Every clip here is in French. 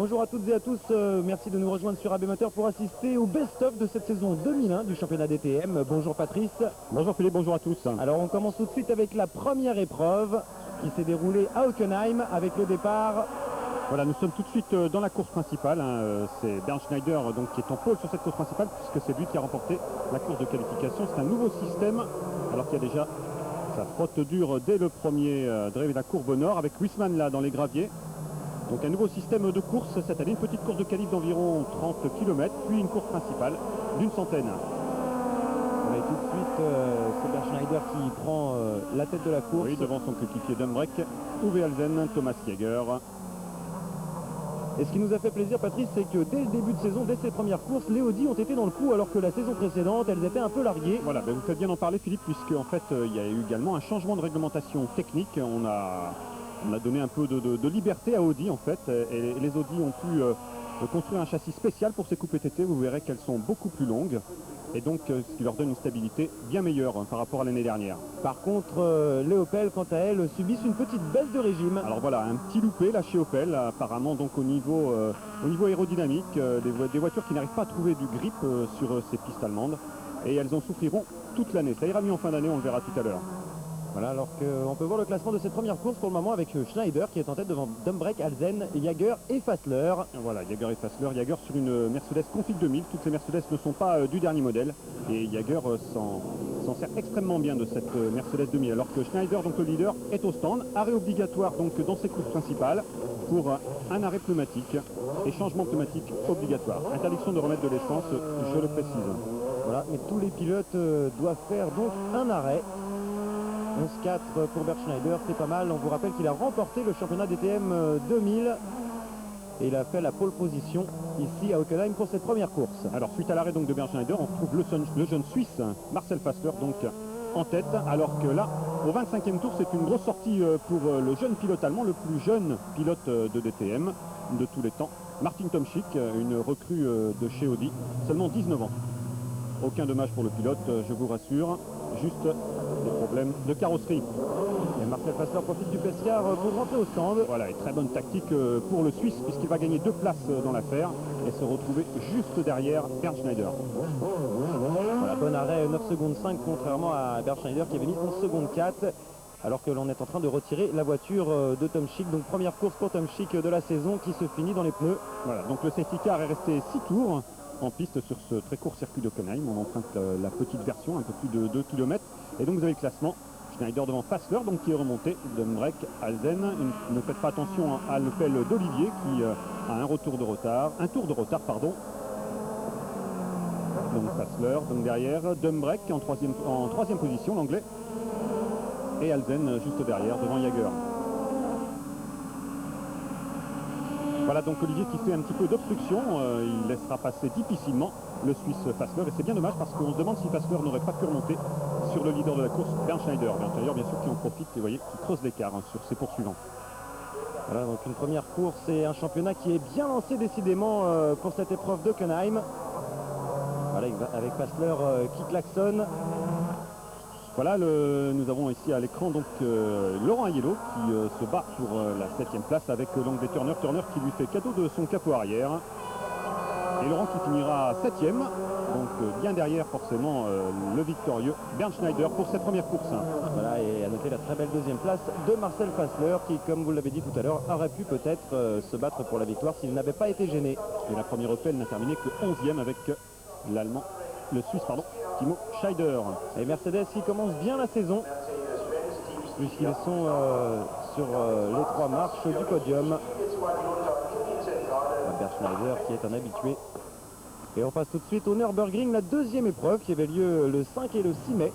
Bonjour à toutes et à tous, merci de nous rejoindre sur AB Moteur pour assister au best-of de cette saison 2001 du championnat DTM. Bonjour Patrice. Bonjour Philippe, bonjour à tous. Alors on commence tout de suite avec la première épreuve qui s'est déroulée à Hockenheim avec le départ. Voilà, nous sommes tout de suite dans la course principale. C'est Bernd Schneider donc, qui est en pôle sur cette course principale puisque c'est lui qui a remporté la course de qualification. C'est un nouveau système alors qu'il y a déjà sa frotte dure dès le premier drive de la courbe au nord avec Huisman là dans les graviers. Donc un nouveau système de course cette année, une petite course de qualif d'environ 30 km, puis une course principale d'une centaine. Voilà, et tout de suite, c'est Bernd Schneider qui prend la tête de la course. Oui, devant son coéquipier Dumbrek, Uwe Alzen, Thomas Jäger. Et ce qui nous a fait plaisir, Patrice, c'est que dès le début de saison, dès ces premières courses, les Audi ont été dans le coup alors que la saison précédente, elles étaient un peu larguées. Voilà, vous faites bien d'en parler Philippe, puisque en fait il y a eu également un changement de réglementation technique. On a donné un peu de liberté à Audi en fait, et les Audi ont pu construire un châssis spécial pour ces coupes TT. Vous verrez qu'elles sont beaucoup plus longues et donc ce qui leur donne une stabilité bien meilleure par rapport à l'année dernière. Par contre, les Opel, quant à elles, subissent une petite baisse de régime. Alors voilà, un petit loupé là chez Opel, apparemment donc au niveau aérodynamique, des voitures qui n'arrivent pas à trouver du grip sur ces pistes allemandes, et elles en souffriront toute l'année. Ça ira mieux en fin d'année, on le verra tout à l'heure. Voilà, alors qu'on peut voir le classement de cette première course pour le moment avec Schneider qui est en tête devant Dumbrek, Alzen, Jäger et Fassler. Voilà, Jäger et Fassler. Jäger sur une Mercedes Config 2000. Toutes les Mercedes ne sont pas du dernier modèle. Et Jäger s'en sert extrêmement bien de cette Mercedes 2000. Alors que Schneider, donc le leader, est au stand. Arrêt obligatoire donc dans ses courses principales pour un arrêt pneumatique et changement pneumatique obligatoire. Interdiction de remettre de l'essence, je le précise. Voilà, mais tous les pilotes doivent faire donc un arrêt. 11-4 pour Bernd Schneider, c'est pas mal. On vous rappelle qu'il a remporté le championnat DTM 2000 et il a fait la pole position ici à Hockenheim pour cette première course. Alors suite à l'arrêt donc de Bernd Schneider, on retrouve le jeune Suisse Marcel Fassler donc en tête, alors que là au 25e tour c'est une grosse sortie pour le jeune pilote allemand, le plus jeune pilote de DTM de tous les temps, Martin Tomschick, une recrue de chez Audi, seulement 19 ans. Aucun dommage pour le pilote, je vous rassure, juste des problèmes de carrosserie. Et Marcel Fassler profite du pescar pour rentrer au stand. Voilà, et très bonne tactique pour le Suisse puisqu'il va gagner 2 places dans l'affaire et se retrouver juste derrière Bernd Schneider. Voilà, bon arrêt, 9 secondes 5 contrairement à Bernd Schneider qui avait mis 11 secondes 4. Alors que l'on est en train de retirer la voiture de Tomschick. Donc première course pour Tomschick de la saison qui se finit dans les pneus. Voilà, donc le safety car est resté 6 tours en piste sur ce très court circuit d'Hockenheim. On emprunte la petite version, un peu plus de 2 km. Et donc vous avez le classement. Schneider devant Fassler, donc qui est remonté. Dumbrek, Alzen. Ne faites pas attention à l'Opel d'Olivier qui a un tour de retard, pardon. Donc Fassler, donc derrière Dumbrek en troisième position, l'anglais. Et Alzen juste derrière, devant Jäger. Voilà donc Olivier qui fait un petit peu d'obstruction, il laissera passer difficilement le Suisse Fassler et c'est bien dommage parce qu'on se demande si Fassler n'aurait pas pu remonter sur le leader de la course, Bernd Schneider. Bernd Schneider bien sûr qui en profite et vous voyez qui creuse l'écart sur ses poursuivants. Voilà donc une première course et un championnat qui est bien lancé décidément pour cette épreuve d'Hockenheim. Voilà avec Fassler qui klaxonne. Voilà, nous avons ici à l'écran donc Laurent Aiello qui se bat pour la 7e place avec l'anglais Turner. Turner qui lui fait cadeau de son capot arrière. Et Laurent qui finira 7e, donc bien derrière forcément le victorieux Bernd Schneider pour cette première course. Voilà, et à noter la très belle 2e place de Marcel Fassler qui, comme vous l'avez dit tout à l'heure, aurait pu peut-être se battre pour la victoire s'il n'avait pas été gêné. Et la première Opel n'a terminé que 11e avec le Suisse Timo Scheider. Et Mercedes qui commence bien la saison puisqu'ils sont sur les 3 marches du podium. Bernd Schneider qui est un habitué. Et on passe tout de suite au Nürburgring, la 2e épreuve qui avait lieu le 5 et le 6 mai.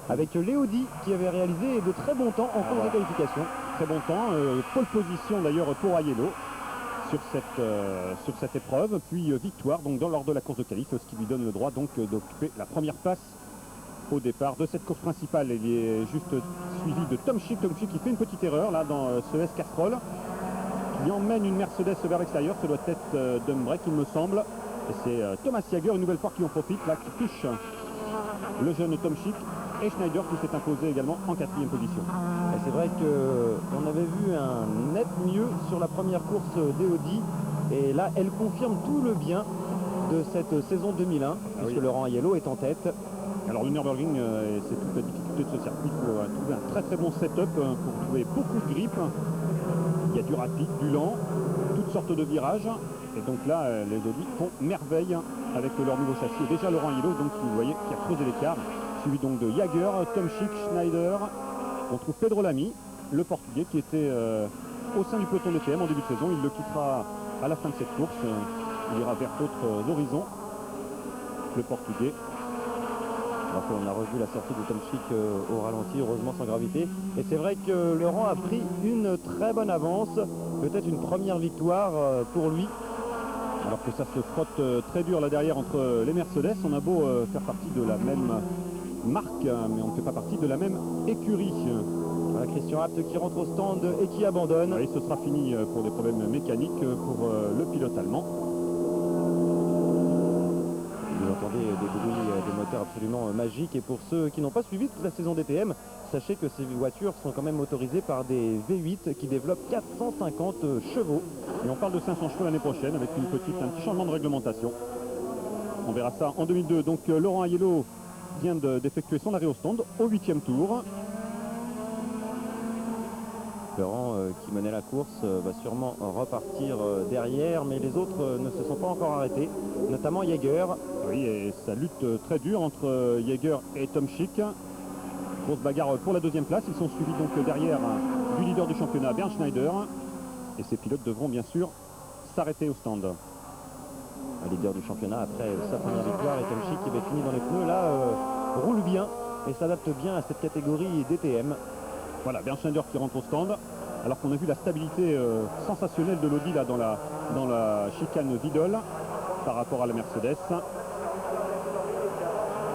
Avec l'Audi qui avait réalisé de très bons temps en course de qualification. Très bon temps, pole position d'ailleurs pour Aiello sur cette épreuve, puis victoire donc lors de la course de qualif, ce qui lui donne le droit donc d'occuper la première place au départ de cette course principale. Il est juste suivi de Tomschick qui fait une petite erreur là dans ce S-Castrol. Il emmène une Mercedes vers l'extérieur, ce doit être Dumbrek il me semble. Et c'est Thomas Jäger une nouvelle fois qui en profite, là qui touche le jeune Tomschick. et Schneider qui s'est imposé également en 4e position. Et c'est vrai qu'on avait vu un net mieux sur la première course d'Audi. Et là, elle confirme tout le bien de cette saison 2001, puisque Laurent Aiello est en tête. Alors le Nürburgring, c'est toute la difficulté de ce circuit. Il faut trouver un très très bon setup pour trouver beaucoup de grip. Il y a du rapide, du lent, toutes sortes de virages. Et donc là, les Audi font merveille avec leur nouveau châssis. Et déjà Laurent Aiello, donc vous voyez, qui a creusé l'écart, suivi donc de Jaeger, Tomczyk, Schneider. On trouve Pedro Lamy, le Portugais, qui était au sein du peloton DTM en début de saison. Il le quittera à la fin de cette course. Il ira vers d'autres horizons, le Portugais. Alors on a revu la sortie de Tomczyk au ralenti, heureusement sans gravité. Et c'est vrai que Laurent a pris une très bonne avance, peut-être une première victoire pour lui. Alors que ça se frotte très dur là derrière entre les Mercedes. On a beau faire partie de la même marque, mais on ne fait pas partie de la même écurie. Voilà Christian Abt qui rentre au stand et qui abandonne. Et ce sera fini pour des problèmes mécaniques pour le pilote allemand. Vous entendez des bruits des moteurs absolument magiques. Et pour ceux qui n'ont pas suivi toute la saison DTM, sachez que ces voitures sont quand même motorisées par des V8 qui développent 450 chevaux. Et on parle de 500 chevaux l'année prochaine avec un petit changement de réglementation. On verra ça en 2002. Donc Laurent Aiello vient d'effectuer son arrêt au stand au 8e tour. Laurent qui menait la course va sûrement repartir derrière, mais les autres ne se sont pas encore arrêtés, notamment Jaeger. Oui, et ça lutte très dur entre Jaeger et Tomczyk. Grosse bagarre pour la 2e place. Ils sont suivis donc derrière du leader du championnat, Bernd Schneider. Et ces pilotes devront bien sûr s'arrêter au stand. Un leader du championnat après sa première victoire, et Tomczyk qui avait fini dans les pneus, là roule bien et s'adapte bien à cette catégorie DTM. Voilà, Bernd Schneider qui rentre au stand, alors qu'on a vu la stabilité sensationnelle de l'Audi là dans la chicane Vidal par rapport à la Mercedes.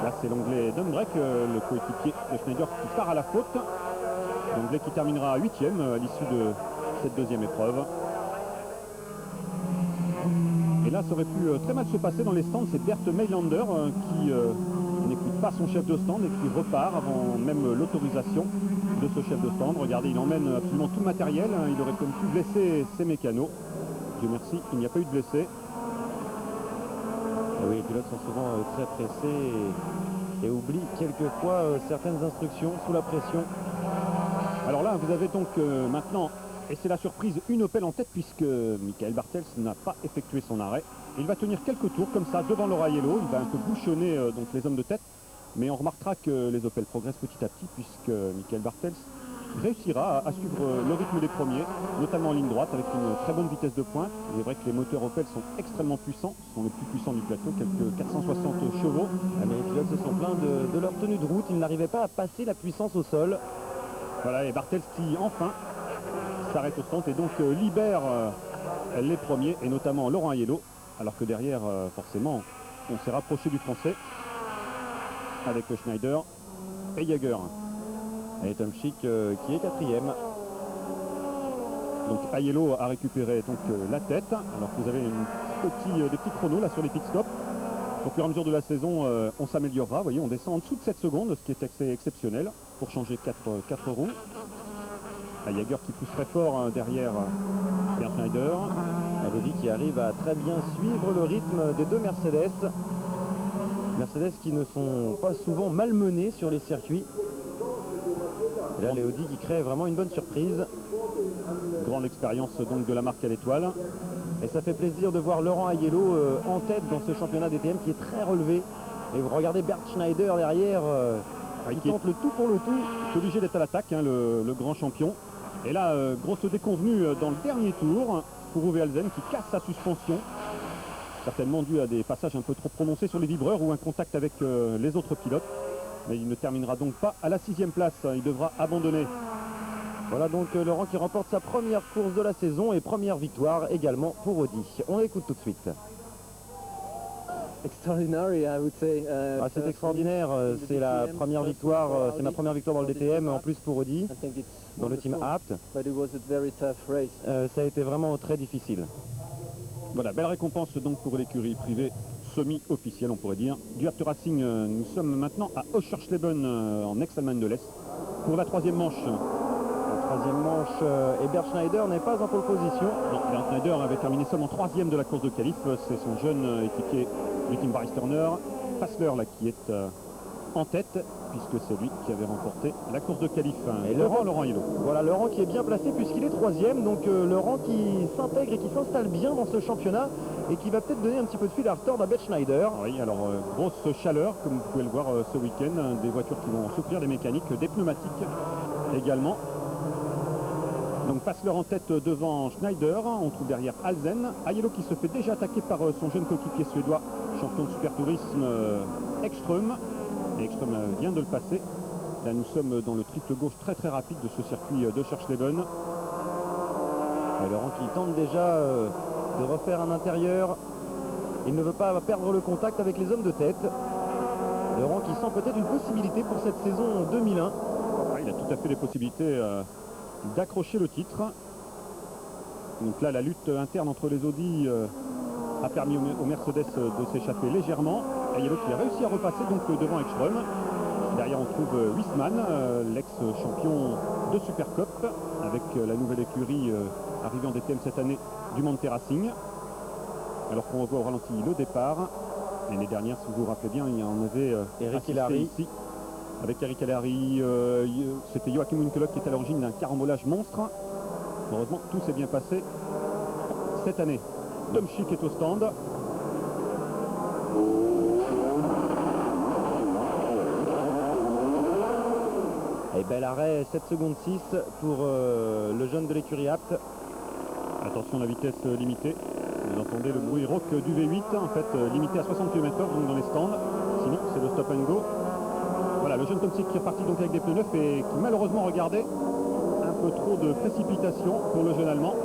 Là c'est l'anglais Dunbrek, le coéquipier de Schneider qui part à la faute. L'anglais qui terminera 8e à l'issue de cette 2e épreuve. Et là ça aurait pu très mal se passer dans les stands. C'est Bert Meilander qui n'écoute pas son chef de stand et qui repart avant même l'autorisation de ce chef de stand. Regardez, il emmène absolument tout le matériel. Il aurait comme pu blesser ses mécanos. Dieu merci, il n'y a pas eu de blessés. Et oui, les pilotes sont souvent très pressés et oublient quelquefois certaines instructions sous la pression. Alors là, vous avez donc maintenant, et c'est la surprise, une Opel en tête puisque Michael Bartels n'a pas effectué son arrêt. Il va tenir quelques tours comme ça devant Laurent Aiello. Il va un peu bouchonner donc les hommes de tête. Mais on remarquera que les Opel progressent petit à petit puisque Michael Bartels réussira à suivre le rythme des premiers, notamment en ligne droite avec une très bonne vitesse de pointe. Il est vrai que les moteurs Opel sont extrêmement puissants, sont les plus puissants du plateau, quelques 460 chevaux. Mais les pilotes se sont plaints de leur tenue de route, ils n'arrivaient pas à passer la puissance au sol. Voilà, et Bartels qui enfin s'arrête au stand et donc libère les premiers, et notamment Laurent Aiello, alors que derrière, forcément, on s'est rapproché du français avec Schneider et Jaeger. Et Tomczyk qui est 4e. Donc Aiello a récupéré donc la tête, alors que vous avez des petits chronos là sur les pit stops. Au fur et à mesure de la saison, on s'améliorera. Vous voyez, on descend en dessous de 7 secondes, ce qui est assez exceptionnel pour changer 4 roues. Jaeger qui pousse très fort derrière Bernd Schneider. Audi qui arrive à très bien suivre le rythme des deux Mercedes. Mercedes qui ne sont pas souvent malmenés sur les circuits. Et là, les Audi qui créent vraiment une bonne surprise. Grande expérience donc de la marque à l'étoile. Et ça fait plaisir de voir Laurent Aiello en tête dans ce championnat DTM qui est très relevé. Et vous regardez Bernd Schneider derrière, qui tente le tout pour le tout. Il est obligé d'être à l'attaque, hein, le grand champion. Et là, grosse déconvenue dans le dernier tour pour Uwe Alzen qui casse sa suspension. Certainement dû à des passages un peu trop prononcés sur les vibreurs ou un contact avec les autres pilotes. Mais il ne terminera donc pas à la 6e place. Il devra abandonner. Voilà donc Laurent qui remporte sa première course de la saison et première victoire également pour Audi. On écoute tout de suite. Extraordinary, I would say. C'est extraordinaire, c'est la première victoire, c'est ma première victoire dans le DTM en plus pour Audi, dans le team Abt. Ça a été vraiment très difficile. Voilà, belle récompense donc pour l'écurie privée semi-officielle, on pourrait dire, du After Racing. Nous sommes maintenant à Oschersleben en ex-Allemagne de l'Est pour la troisième manche. La troisième manche, et Bernd Schneider n'est pas en pole position. Non, Bernd Schneider avait terminé seulement troisième de la course de qualif. C'est son jeune équipier du team Bryce Turner, Fassler, là, qui est en tête, puisque c'est lui qui avait remporté la course de qualif. Et Laurent Hielo. Voilà, Laurent qui est bien placé puisqu'il est troisième. Donc Laurent qui s'intègre et qui s'installe bien dans ce championnat et qui va peut-être donner un petit peu de fil à retordre à Bernd Schneider. Oui, alors grosse chaleur, comme vous pouvez le voir ce week-end. Des voitures qui vont souffrir, des mécaniques, des pneumatiques également. Donc Fassler en tête devant Schneider, on trouve derrière Alzen, Aiello qui se fait déjà attaquer par son jeune coéquipier suédois, champion de super tourisme Ekström, et Ekström vient de le passer. Là nous sommes dans le triple gauche très rapide de ce circuit d'Oschersleben. Laurent qui tente déjà de refaire un intérieur, il ne veut pas perdre le contact avec les hommes de tête. Laurent qui sent peut-être une possibilité pour cette saison 2001. Il a tout à fait les possibilités d'accrocher le titre. Donc là la lutte interne entre les Audi a permis au Mercedes de s'échapper légèrement. Aiello qui a réussi à repasser donc devant Ekström. Derrière on trouve Wiesmann, l'ex-champion de Supercup, avec la nouvelle écurie arrivée en DTM cette année du Monte Racing. Alors qu'on voit au ralenti le départ. L'année dernière, si vous vous rappelez bien, il y en avait Eric Hillary ici. Avec Eric Hillary, c'était Joachim Winkelhock qui est à l'origine d'un carambolage monstre. Heureusement, tout s'est bien passé cette année. Tom Schick est au stand. Et bel arrêt, 7 secondes 6 pour le jeune de l'écurie Apt. Attention, la vitesse limitée. Vous entendez le bruit rauque du V8, en fait limité à 60 km/h donc dans les stands. Sinon, c'est le stop and go. Voilà, le jeune Tom Schick qui est parti donc avec des pneus neufs et qui malheureusement regardait un peu trop de précipitation pour le jeune Allemand.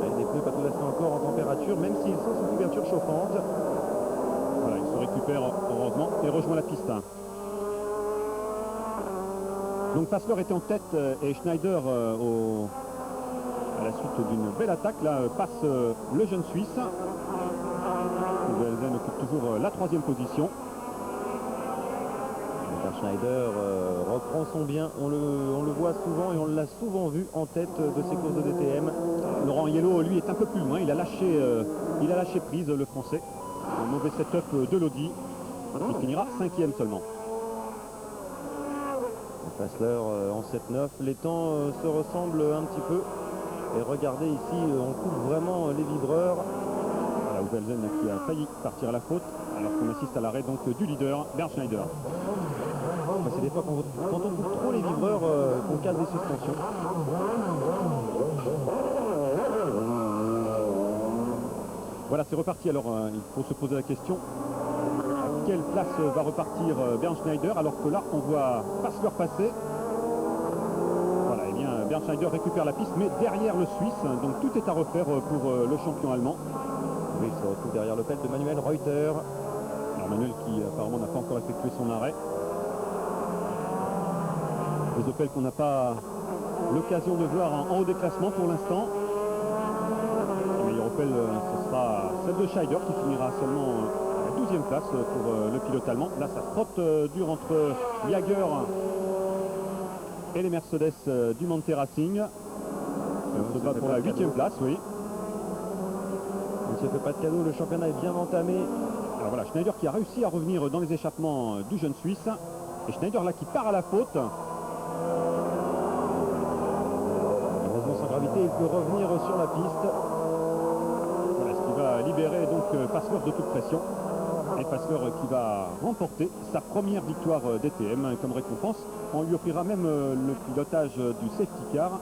Et des pneus pas tout à fait encore en température, même s'ils sont sous couverture chauffante. Voilà, il se récupère heureusement et rejoint la piste. Donc Fassler était en tête et Schneider à la suite d'une belle attaque là passe le jeune Suisse. Velzen occupe toujours la troisième position. Schneider reprend son bien, on le voit souvent et on l'a souvent vu en tête de ces courses de DTM. Laurent Hielo lui est un peu plus loin, il a lâché prise le français. Un mauvais setup de l'Audi, il finira 5e seulement. Fassler en 7-9, les temps se ressemblent un petit peu. Et regardez ici, on coupe vraiment les vibreurs. Voilà, Velzen qui a failli partir à la faute, alors qu'on assiste à l'arrêt donc du leader, Bernd Schneider. C'est des fois quand on coupe trop les vibreurs qu'on casse des suspensions. Voilà, c'est reparti. Alors il faut se poser la question, à quelle place va repartir Bernd Schneider, alors que là on voit Fassler passer. Voilà, et bien Bernd Schneider récupère la piste, mais derrière le Suisse, donc tout est à refaire pour le champion allemand. Oui, il se retrouve derrière le pelle de Manuel Reuter. Alors Manuel qui apparemment n'a pas encore effectué son arrêt. Les Opel qu'on n'a pas l'occasion de voir en haut des classements pour l'instant. La meilleure Opel, ce sera celle de Schneider qui finira seulement à la 12e place pour le pilote allemand. Là, ça se frotte dur entre Jager et les Mercedes du Monte Racing. On se bat pour la 8e place, oui. Il ne se fait pas de cadeau, le championnat est bien entamé. Alors voilà, Schneider qui a réussi à revenir dans les échappements du jeune Suisse. Et Schneider là qui part à la faute. Heureusement sans gravité, il peut revenir sur la piste. Voilà ce qui va libérer donc Fassler de toute pression. Et Fassler qui va remporter sa première victoire DTM comme récompense. On lui offrira même le pilotage du safety car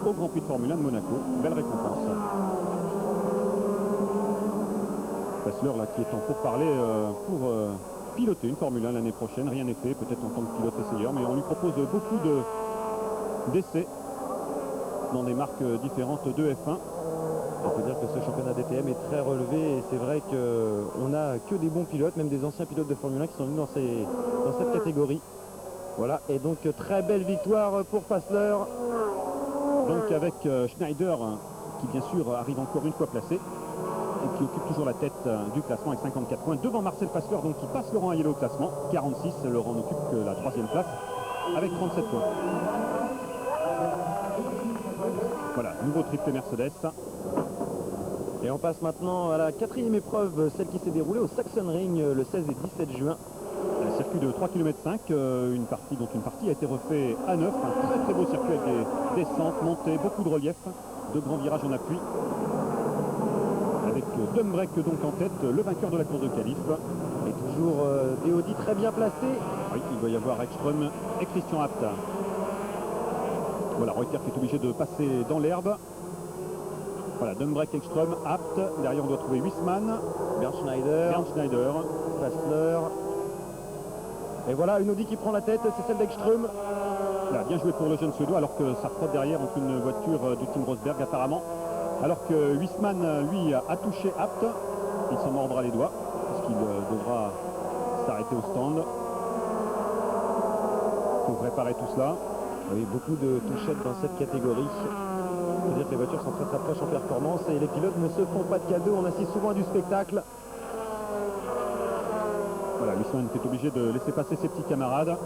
au Grand Prix de Formule 1 de Monaco. Belle récompense. Fassler là qui est en pourparlers pour piloter une Formule 1 l'année prochaine. Rien n'est fait, peut-être en tant que pilote essayeur, mais on lui propose beaucoup d'essais dans des marques différentes de F1. On peut dire que ce championnat DTM est très relevé et c'est vrai qu'on n'a que des bons pilotes, même des anciens pilotes de Formule 1 qui sont venus dans cette catégorie. Voilà, et donc très belle victoire pour Fassler. Donc avec Schneider qui bien sûr arrive encore une fois placé. et qui occupe toujours la tête du classement avec 54 points. Devant Marcel Fassler, donc qui passe Laurent Aiello au classement, 46. Laurent n'occupe que la 3e place avec 37 points. Voilà, nouveau triplé Mercedes. Et on passe maintenant à la 4e épreuve, celle qui s'est déroulée au Sachsenring le 16 et 17 juin. Un circuit de 3,5 km, une partie a été refaite à neuf. Un très très beau circuit avec des descentes, montées, beaucoup de relief, de grands virages en appui. Avec Dumbrek donc en tête, le vainqueur de la course de qualif. Et toujours des Audi très bien placés. Oui, il doit y avoir Ekström et Christian Abt. Voilà, Reuter qui est obligé de passer dans l'herbe. Voilà, Dumbrek, Ekström, Abt. Derrière, on doit trouver Huisman, Bernschneider, Fassler. Et voilà, une Audi qui prend la tête, c'est celle d'Ekström. Là, bien joué pour le jeune Suédois, alors que ça frotte derrière entre une voiture du Team Rosberg apparemment. Alors que Huisman, lui, a touché Abt. Il s'en mordra les doigts, puisqu'il devra s'arrêter au stand. Pour préparer tout cela. Oui, beaucoup de touchettes dans cette catégorie. Il faut dire que les voitures sont très très proches en performance et les pilotes ne se font pas de cadeaux. On assiste souvent à du spectacle. Voilà, Huisman est obligé de laisser passer ses petits camarades.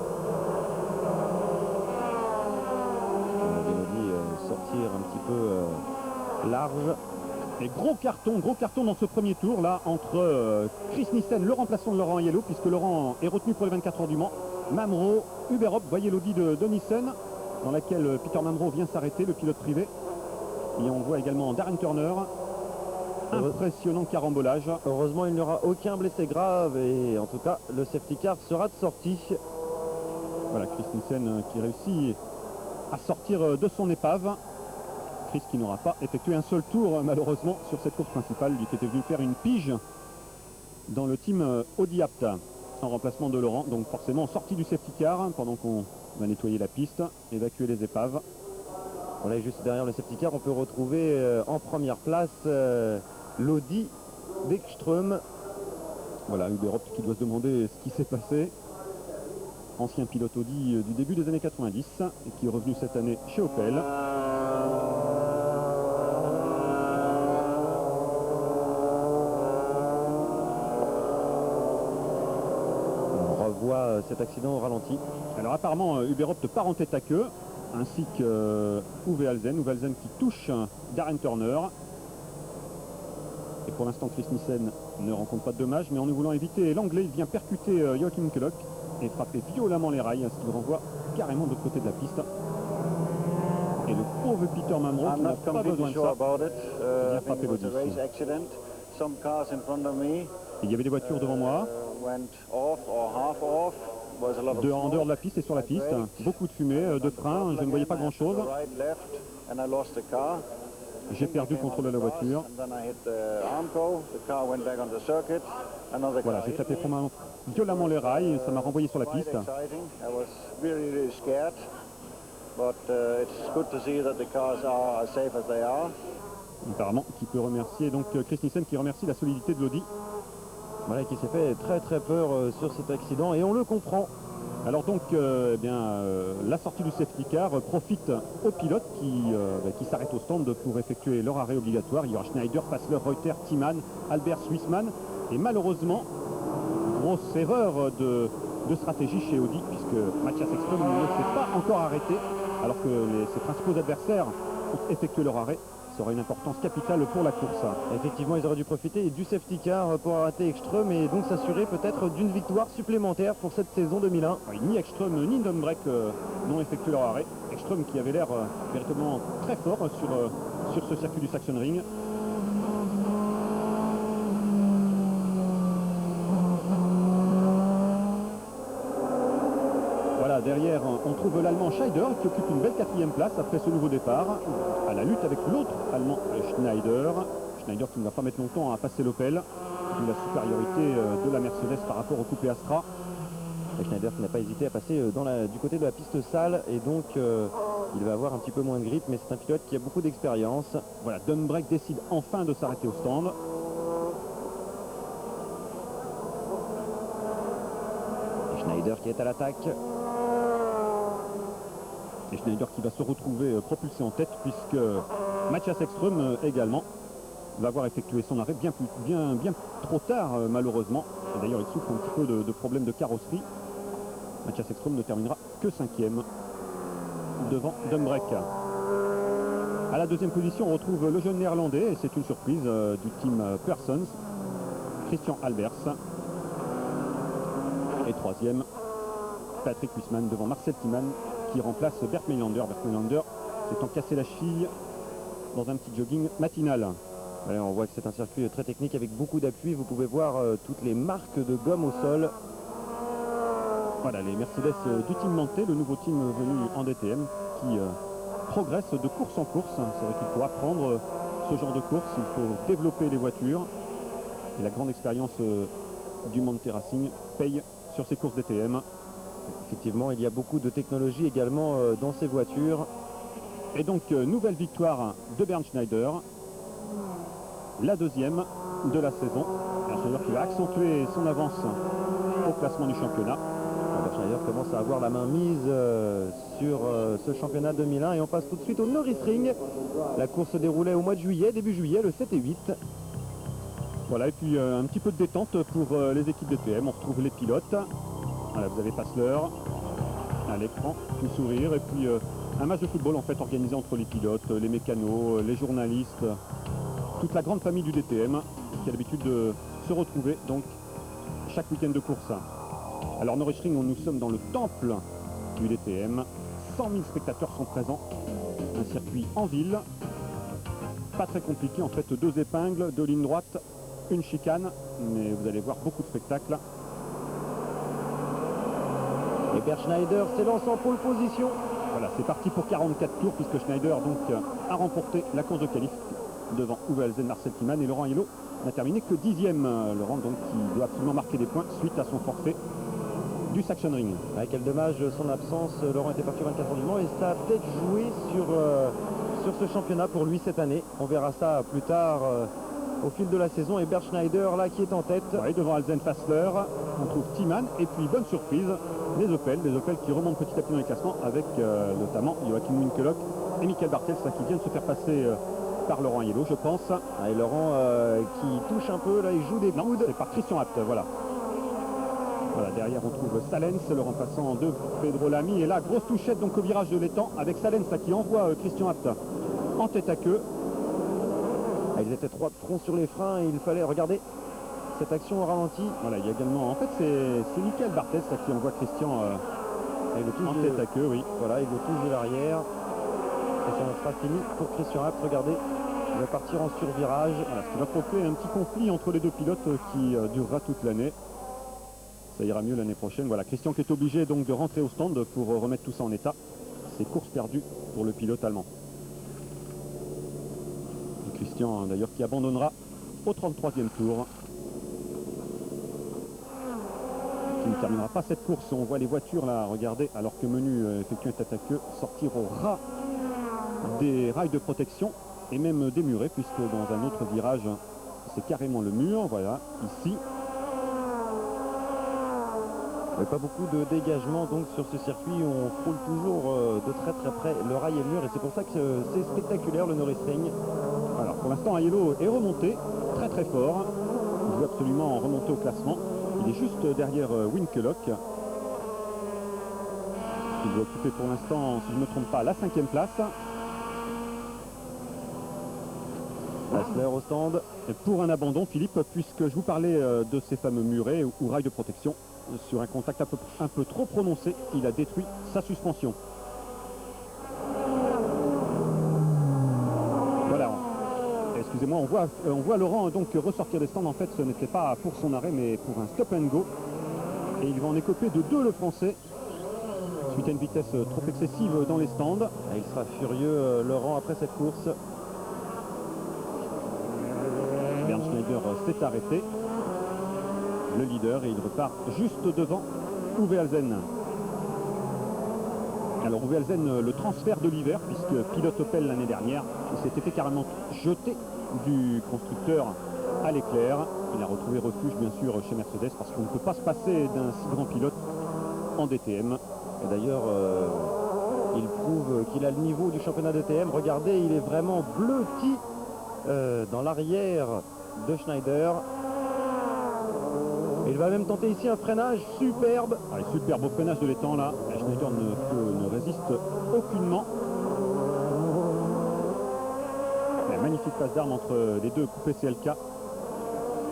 On a dit sortir un petit peu large. Et gros carton dans ce premier tour là entre Chris Nissen, le remplaçant de Laurent Aiello, puisque Laurent est retenu pour les 24 heures du Mans. Mamro, Huberop, voyez l'Audi de Nissen, dans laquelle Peter Mamro vient s'arrêter, le pilote privé. Et on voit également Darren Turner. Impressionnant carambolage. Heureusement, il n'y aura aucun blessé grave et en tout cas, le safety car sera de sortie. Voilà, Chris Nissen qui réussit à sortir de son épave. Chris qui n'aura pas effectué un seul tour malheureusement sur cette course principale, lui qui était venu faire une pige dans le team Audi Abt en remplacement de Laurent. Donc forcément sorti du safety car pendant qu'on va nettoyer la piste, évacuer les épaves. Voilà, et juste derrière le safety car, on peut retrouver en première place l'Audi d'Ekström. Voilà, Huberop qui doit se demander ce qui s'est passé. Ancien pilote Audi du début des années 90 et qui est revenu cette année chez Opel. On revoit cet accident au ralenti. Alors apparemment Huberop part en tête à queue, ainsi que Uwe Alzen qui touche Darren Turner. Et pour l'instant Chris Nissen ne rencontre pas de dommages, mais en ne voulant éviter l'anglais, il vient percuter Joachim Kellogg et frapper violemment les rails, ce qui le renvoie carrément de l'autre côté de la piste. Et le pauvre Peter Mamro qui n'a pas besoin de ça, vient frapper l'Audi. Il y avait des voitures devant moi, en dehors de la piste et sur la piste, beaucoup de fumée, de frein, je ne voyais pas grand chose. J'ai perdu le contrôle de la voiture. Voilà, j'ai tapé violemment les rails, ça m'a renvoyé sur la piste. Apparemment, qui peut remercier donc Chris Nissen qui remercie la solidité de l'Audi. Voilà, qui s'est fait très très peur sur cet accident et on le comprend. Alors donc, la sortie du safety car profite aux pilotes qui s'arrêtent au stand pour effectuer leur arrêt obligatoire. Il y aura Schneider, Fassler, Reuter, Thiemann, Albert, Huisman. Et malheureusement, grosse erreur de stratégie chez Audi, puisque Matthias Ekström ne s'est pas encore arrêté, alors que ses principaux adversaires ont effectué leur arrêt. Ça aura une importance capitale pour la course. Effectivement, ils auraient dû profiter du safety car pour arrêter Ekström et donc s'assurer peut-être d'une victoire supplémentaire pour cette saison 2001. Oui, ni Ekström ni Dumbrek n'ont effectué leur arrêt. Ekström qui avait l'air véritablement très fort sur ce circuit du Sachsenring. Voilà, derrière, on trouve l'Allemand Scheider qui occupe une belle 4e place après ce nouveau départ, à la lutte avec l'autre Allemand Schneider. Schneider qui ne va pas mettre longtemps à passer l'Opel, vu la supériorité de la Mercedes par rapport au coupé Astra. Et Schneider qui n'a pas hésité à passer du côté de la piste sale et donc il va avoir un petit peu moins de grip, mais c'est un pilote qui a beaucoup d'expérience. Voilà, Dumbrek décide enfin de s'arrêter au stand. Et Schneider qui est à l'attaque. Et Schneider qui va se retrouver propulsé en tête puisque Matthias Ekström également va avoir effectué son arrêt bien trop tard, malheureusement. Et d'ailleurs, il souffre un petit peu de problèmes de carrosserie. Mathias Ekström ne terminera que 5e devant Dumbrek. À la deuxième position, on retrouve le jeune néerlandais, et c'est une surprise du team Persons, Christian Albers. Et 3e, Patrick Huisman devant Marcel Timman qui remplace Bert Meilander. Bert Meilander s'étant cassé la cheville dans un petit jogging matinal. Ouais, on voit que c'est un circuit très technique avec beaucoup d'appui. Vous pouvez voir toutes les marques de gomme au sol. Voilà, les Mercedes du team Manthey, le nouveau team venu en DTM qui progresse de course en course. C'est vrai qu'il faut apprendre ce genre de course, il faut développer les voitures. Et la grande expérience du Manthey Racing paye sur ces courses DTM. Effectivement, il y a beaucoup de technologie également dans ces voitures. Et donc, nouvelle victoire de Bernd Schneider. La deuxième de la saison. Bernd Schneider qui va accentuer son avance au classement du championnat. Bernd Schneider commence à avoir la main mise sur ce championnat 2001. Et on passe tout de suite au Nürburgring. La course se déroulait au mois de juillet, début juillet, le 7 et 8. Voilà, et puis un petit peu de détente pour les équipes DTM. On retrouve les pilotes. Voilà, vous avez Passler à l'écran, tout sourire. Et puis un match de football en fait organisé entre les pilotes, les mécanos, les journalistes, toute la grande famille du DTM qui a l'habitude de se retrouver donc chaque week-end de course. Alors Nürburgring, nous sommes dans le temple du DTM. 100 000 spectateurs sont présents. Un circuit en ville. Pas très compliqué en fait, 2 épingles, 2 lignes droites, une chicane, mais vous allez voir beaucoup de spectacles. Et Bernd Schneider s'élance en pole position. Voilà, c'est parti pour 44 tours puisque Schneider donc a remporté la course de qualif devant Uwe Alzen, Marcel Timman, et Laurent Hielo n'a terminé que 10e. Laurent donc qui doit absolument marquer des points suite à son forfait du Sachsenring. Ouais, quel dommage son absence. Laurent était parti 24 heures du Mans et ça a peut-être joué sur ce championnat pour lui cette année. On verra ça plus tard au fil de la saison. Et Bernd Schneider là qui est en tête. Ouais, devant Alzen, Fassler, on trouve Timman et puis bonne surprise, les Opel qui remontent petit à petit dans les classements avec notamment Joachim Winkelhock et Michael Bartels qui vient de se faire passer par Laurent Hielo, je pense. Ah, et Laurent qui touche un peu, là il joue des coudes. C'est par Christian Abt, voilà. Voilà, derrière on trouve Salens, le remplaçant de Pedro Lamy. Et là, grosse touchette donc au virage de l'étang avec Salens là, qui envoie Christian Abt en tête à queue. Ah, ils étaient 3 de front sur les freins et il fallait regarder cette action au ralenti. Voilà, il y a également, en fait c'est Michael Bartels là, qui envoie Christian en tête à queue, oui. Voilà, il le touche de l'arrière. Et ça sera fini pour Christian Abt. Regardez, il va partir en survirage. Voilà, ce qui va provoquer un petit conflit entre les deux pilotes qui durera toute l'année. Ça ira mieux l'année prochaine. Voilà, Christian qui est obligé donc de rentrer au stand pour remettre tout ça en état. C'est course perdue pour le pilote allemand. Et Christian d'ailleurs qui abandonnera au 33e tour. Qui ne terminera pas cette course. On voit les voitures là, regardez, alors que Menu effectue un tête à queue, sortir au ras des rails de protection et même des murets, puisque dans un autre virage c'est carrément le mur. Voilà, ici. Pas beaucoup de dégagement donc sur ce circuit où on frôle toujours de très très près le rail et le mur, et c'est pour ça que c'est spectaculaire le Nürburgring. Alors pour l'instant Hielo est remonté très très fort. Il veut absolument remonter au classement. Il est juste derrière Winkelhock. Il doit occuper pour l'instant, si je ne me trompe pas, la 5e place. Fassler au stand. Et pour un abandon, Philippe, puisque je vous parlais de ces fameux murets ou rails de protection, sur un contact un peu trop prononcé, il a détruit sa suspension. Voilà. Excusez-moi, on voit Laurent donc ressortir des stands. En fait, ce n'était pas pour son arrêt, mais pour un stop and go. Et il va en écoper de 2 le Français, suite à une vitesse trop excessive dans les stands. Il sera furieux, Laurent, après cette course. Bernd Schneider s'est arrêté, le leader, et il repart juste devant Uwe Alzen. Alors Uwe Alzen, le transfert de l'hiver, puisque pilote Opel l'année dernière, il s'était fait carrément jeter du constructeur à l'éclair. Il a retrouvé refuge bien sûr chez Mercedes parce qu'on ne peut pas se passer d'un si grand pilote en DTM. Et d'ailleurs, il prouve qu'il a le niveau du championnat DTM. Regardez, il est vraiment blotti dans l'arrière de Schneider. Et il va même tenter ici un freinage superbe. Allez, superbe au freinage de l'étang là. Schneider ne résiste aucunement. La magnifique passe d'armes entre les deux coupés CLK.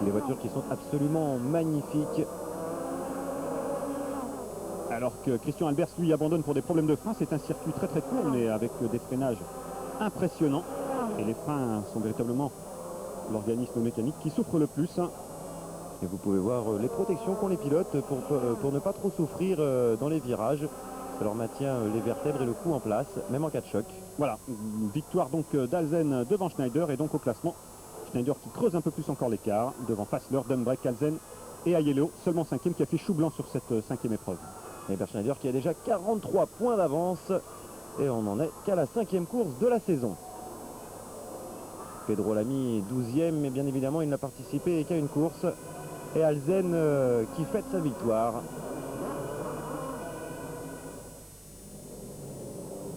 Les voitures qui sont absolument magnifiques. Alors que Christian Albers lui abandonne pour des problèmes de frein. C'est un circuit très très court mais avec des freinages impressionnants. Et les freins sont véritablement l'organisme mécanique qui souffre le plus. Et vous pouvez voir les protections qu'ont les pilotes pour ne pas trop souffrir dans les virages. Ça leur maintient les vertèbres et le cou en place, même en cas de choc. Voilà, une victoire donc d'Alzen devant Schneider et donc au classement, Schneider qui creuse un peu plus encore l'écart devant Fassler, Dumbrek, Alzen et Aiello, seulement 5e qui a fait chou blanc sur cette 5e épreuve. Et Schneider qui a déjà 43 points d'avance et on n'en est qu'à la 5e course de la saison. Pedro Lamy 12e, mais bien évidemment il n'a participé qu'à une course. Et Alzen qui fête sa victoire.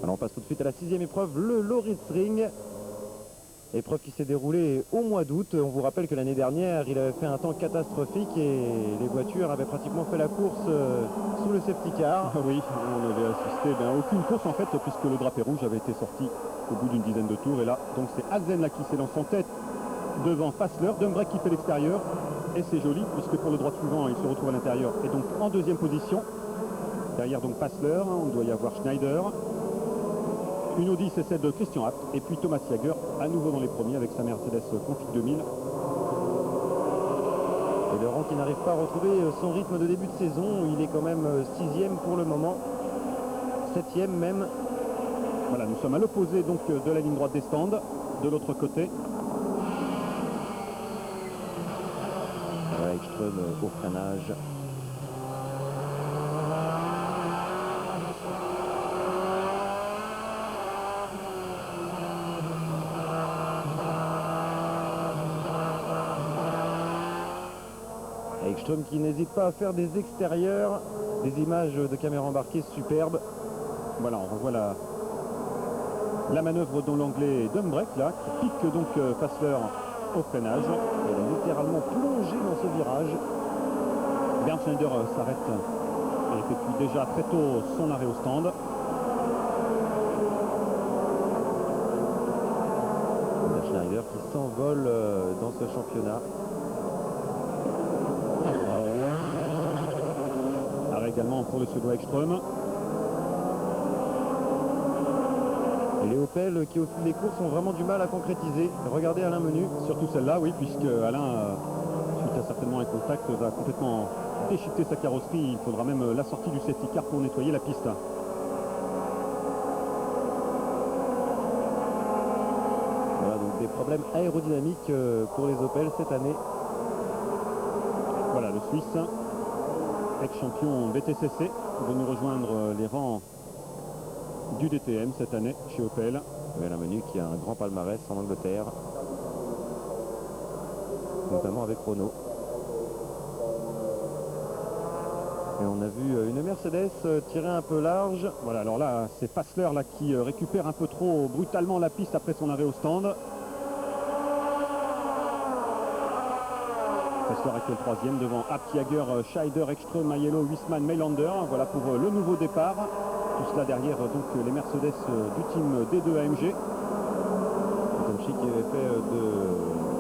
Alors on passe tout de suite à la 6e épreuve, le Lauritz Ring. Épreuve qui s'est déroulée au mois d'août. On vous rappelle que l'année dernière, il avait fait un temps catastrophique et les voitures avaient pratiquement fait la course sous le safety car. Oui, on avait assisté à aucune course en fait, puisque le drapé rouge avait été sorti au bout d'une dizaine de tours. Et là, donc c'est Alzen là qui s'élance en tête devant Fassler, Dumbrek qui fait l'extérieur. Et c'est joli, puisque pour le droit suivant, il se retrouve à l'intérieur. Et donc en deuxième position. Derrière donc Fassler, on doit y avoir Schneider. Une Audi C7 de Christian Abt et puis Thomas Jager à nouveau dans les premiers avec sa Mercedes Config 2000. Et Laurent qui n'arrive pas à retrouver son rythme de début de saison, il est quand même 6e pour le moment, 7e même. Voilà, nous sommes à l'opposé donc de la ligne droite des stands, de l'autre côté. Voilà, Ekström au freinage. Ekström qui n'hésite pas à faire des extérieurs, des images de caméra embarquée superbes. Voilà, on revoit la manœuvre dans l'anglais Dumbrek là, qui pique donc Fassler au freinage. Il a littéralement plongé dans ce virage. Bernd Schneider s'arrête et effectue déjà très tôt son arrêt au stand. Schneider qui s'envole dans ce championnat. Arrêt également pour le Suédois Ekström. Et les Opel qui au fil des courses ont vraiment du mal à concrétiser. Regardez Alain Menu. Surtout celle-là, oui, puisque Alain, suite à certainement un contact, va complètement déchiqueter sa carrosserie. Il faudra même la sortie du safety car pour nettoyer la piste. Voilà, donc des problèmes aérodynamiques pour les Opel cette année. Voilà, le Suisse, ex-champion BTCC, venu rejoindre les rangs du DTM cette année chez Opel. Alain Menu qui a un grand palmarès en Angleterre, notamment avec Renault. Et on a vu une Mercedes tirer un peu large. Voilà, alors là, c'est Fassler là, qui récupère un peu trop brutalement la piste après son arrêt au stand. Fassler est le troisième devant Abt, Jager, Scheider, Ekström, Aiello, Huisman, Mailander. Voilà pour le nouveau départ. Tout cela derrière donc les Mercedes du team D2 AMG. Tomchi qui avait fait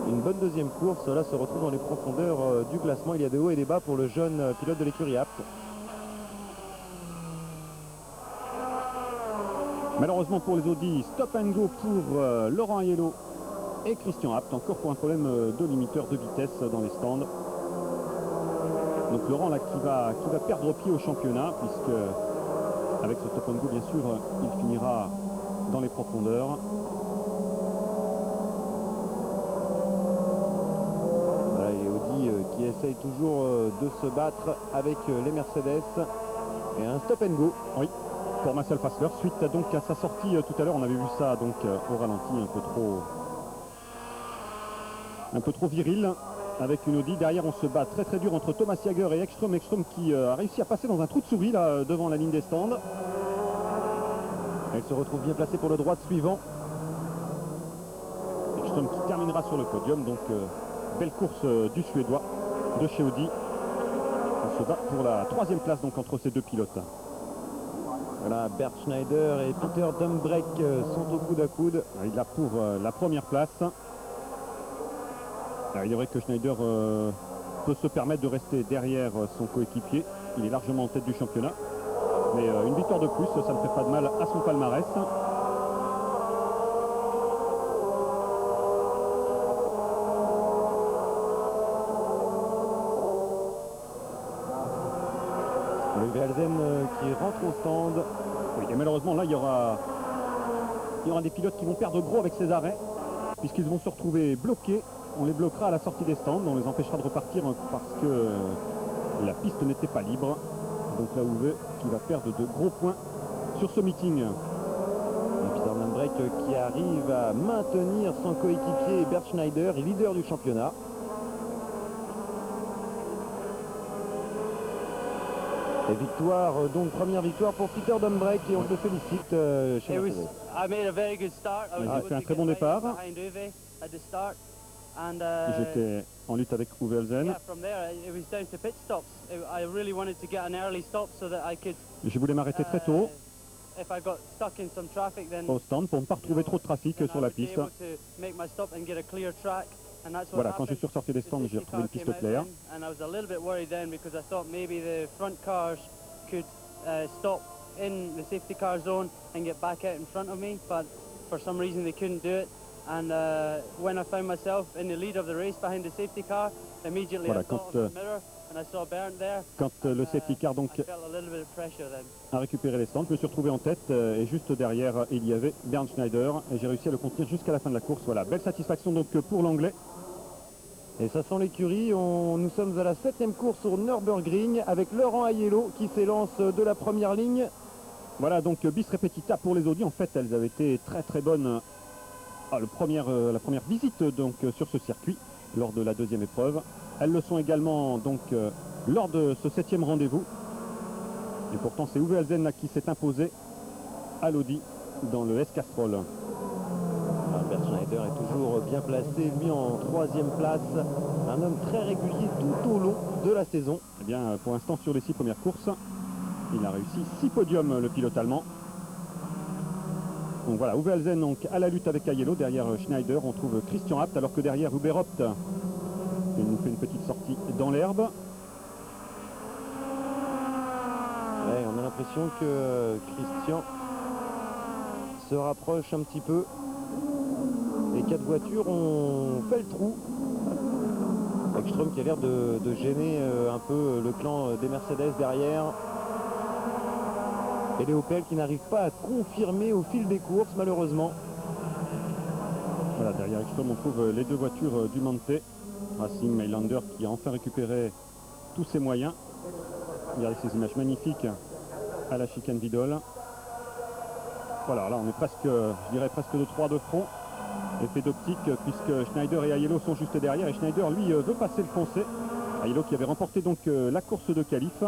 une bonne deuxième course, là se retrouve dans les profondeurs du classement. Il y a des hauts et des bas pour le jeune pilote de l'écurie Abt. Malheureusement pour les Audi, stop and go pour Laurent Aiello et Christian Abt, encore pour un problème de limiteur de vitesse dans les stands. Donc Laurent là qui va perdre pied au championnat, puisque avec ce stop and go bien sûr il finira dans les profondeurs. Voilà, et Audi qui essaye toujours de se battre avec les Mercedes. Et un stop and go. Oui, pour Marcel Fassler, suite donc à sa sortie tout à l'heure, on avait vu ça donc au ralenti un peu trop viril avec une Audi. Derrière on se bat très très dur entre Thomas Jager et Ekström. Ekström qui a réussi à passer dans un trou de souris là devant la ligne des stands. Elle se retrouve bien placée pour le droit suivant. Ekström qui terminera sur le podium. Donc belle course du Suédois de chez Audi. On se bat pour la 3e place donc entre ces deux pilotes. Voilà, Bert Schneider et Peter Dumbrek sont au coude à coude. Il a pour la première place. Alors, il est vrai que Schneider peut se permettre de rester derrière son coéquipier. Il est largement en tête du championnat. Mais une victoire de plus, ça ne fait pas de mal à son palmarès. Le Velzen qui rentre au stand. Oui, et malheureusement, là, il y aura des pilotes qui vont perdre gros avec ces arrêts, puisqu'ils vont se retrouver bloqués. On les bloquera à la sortie des stands, on les empêchera de repartir parce que la piste n'était pas libre. Donc là, Uwe qui va perdre de gros points sur ce meeting. Et Peter Dumbrek qui arrive à maintenir son coéquipier Bert Schneider, leader du championnat. Et victoire, donc première victoire pour Peter Dumbrek et on le félicite chez Mercedes. Il a fait un très bon départ. J'étais en lutte avec Uwe Elzen. Je voulais m'arrêter très tôt au stand pour ne pas retrouver trop de trafic sur la piste. Voilà, quand je suis ressorti des stands, j'ai retrouvé une piste claire. And when I found myself in the lead of the race behind the safety car, immediately Voilà, I thought of the mirror and I saw Bernd there. Quand le safety car donc I felt a little bit of pressure then. a récupéré les stands, je me suis retrouvé en tête et juste derrière il y avait Bernd Schneider et j'ai réussi à le contenir jusqu'à la fin de la course. Voilà, belle satisfaction donc pour l'anglais. Et ça sent l'écurie, nous sommes à la 7e course au Nürburgring avec Laurent Aiello qui s'élance de la première ligne. Voilà donc bis repetita pour les Audi. En fait, elles avaient été très très bonnes la première visite donc sur ce circuit lors de la 2e épreuve. Elles le sont également donc lors de ce 7e rendez-vous. Et pourtant c'est Uwe Elzen qui s'est imposé à l'Audi dans le S-Castrol. Bert Schneider est toujours bien placé, lui en 3e place. Un homme très régulier tout au long de la saison. Eh bien pour l'instant sur les 6 premières courses, il a réussi 6 podiums le pilote allemand. Donc voilà, Uwe Elzen donc à la lutte avec Aiello. Derrière Schneider, on trouve Christian Abt, alors que derrière Huberopt, il nous fait une petite sortie dans l'herbe. Ouais, on a l'impression que Christian se rapproche un petit peu. Les 4 voitures ont fait le trou. Ekström qui a l'air de gêner un peu le clan des Mercedes derrière. Et les Opel qui n'arrivent pas à confirmer au fil des courses, malheureusement. Voilà, derrière Ekström, on trouve les 2 voitures du Monte. Racing Mailander qui a enfin récupéré tous ses moyens. Regardez ces images magnifiques à la chicane Vidol. Voilà, là on est presque, je dirais presque de 3 de front. Effet d'optique puisque Schneider et Aiello sont juste derrière. Et Schneider, lui, veut passer le foncé. Aiello qui avait remporté donc la course de qualif.